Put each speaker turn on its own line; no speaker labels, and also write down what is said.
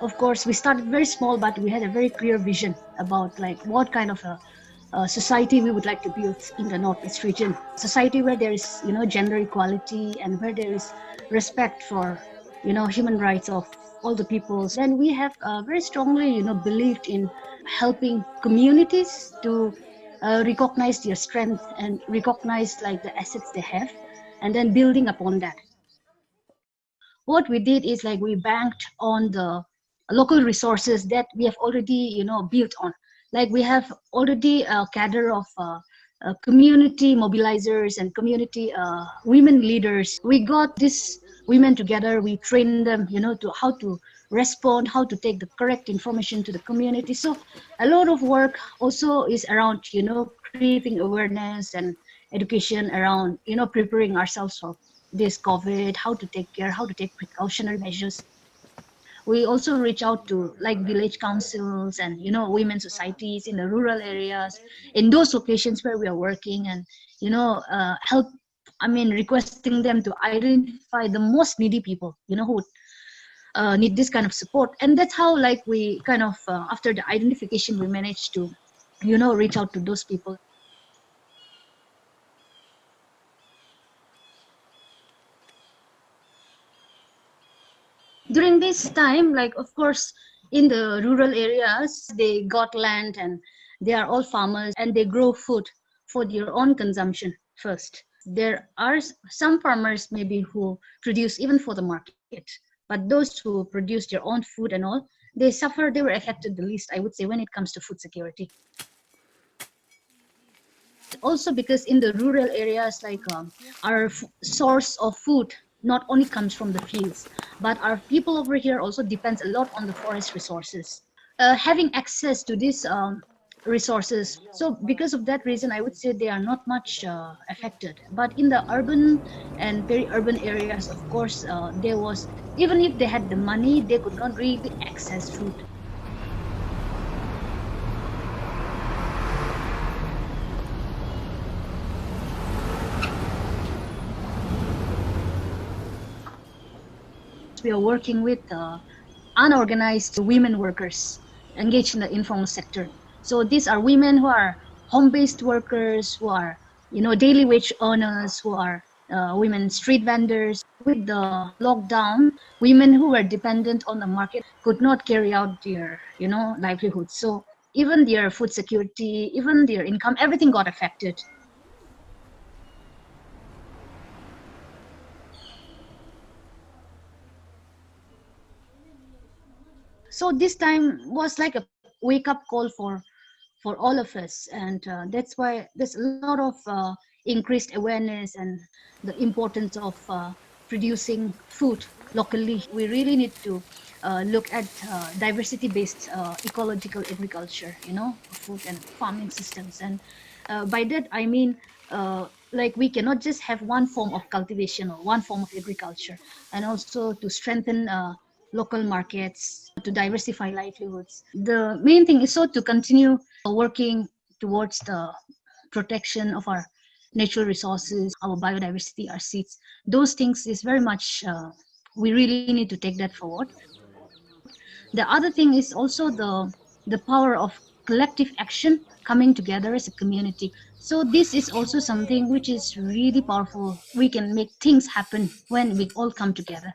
Of course, we started very small, but we had a very clear vision about like what kind of a society we would like to build in the Northeast region. Society where there is, gender equality and where there is respect for, human rights of all the peoples. Then we have very strongly, believed in helping communities to recognize their strength and recognize like the assets they have, and then building upon that. What we did is like we banked on the local resources that we have already built on. Like we have already a cadre of community mobilizers and community women leaders. We got these women together, we trained them to how to respond, how to take the correct information to the community. So a lot of work also is around creating awareness and education around preparing ourselves for this COVID, how to take care, how to take precautionary measures. We also reach out to like village councils and women societies in the rural areas, in those locations where we are working, and help. I mean, requesting them to identify the most needy people, who need this kind of support. And that's how like we kind of after the identification, we managed to reach out to those people. During this time, like of course in the rural areas, they got land and they are all farmers and they grow food for their own consumption first. There are some farmers maybe who produce even for the market, but those who produce their own food and all, they were affected the least, I would say, when it comes to food security. Also because in the rural areas, like our source of food not only comes from the fields, but our people over here also depends a lot on the forest resources. Having access to these resources, so because of that reason, I would say they are not much affected. But in the urban and peri-urban areas, of course, there was, even if they had the money, they could not really access food. We are working with unorganized women workers engaged in the informal sector. So these are women who are home-based workers, who are, daily wage earners, who are women street vendors. With the lockdown, women who were dependent on the market could not carry out their, livelihood. So even their food security, even their income, everything got affected. So this time was like a wake-up call for all of us, and that's why there's a lot of increased awareness and the importance of producing food locally. We really need to look at diversity-based ecological agriculture, food and farming systems. And by that I mean like we cannot just have one form of cultivation or one form of agriculture, and also to strengthen local markets, to diversify livelihoods. The main thing is so to continue working towards the protection of our natural resources, our biodiversity, our seeds. Those things is very much, we really need to take that forward. The other thing is also the power of collective action, coming together as a community. So this is also something which is really powerful. We can make things happen when we all come together.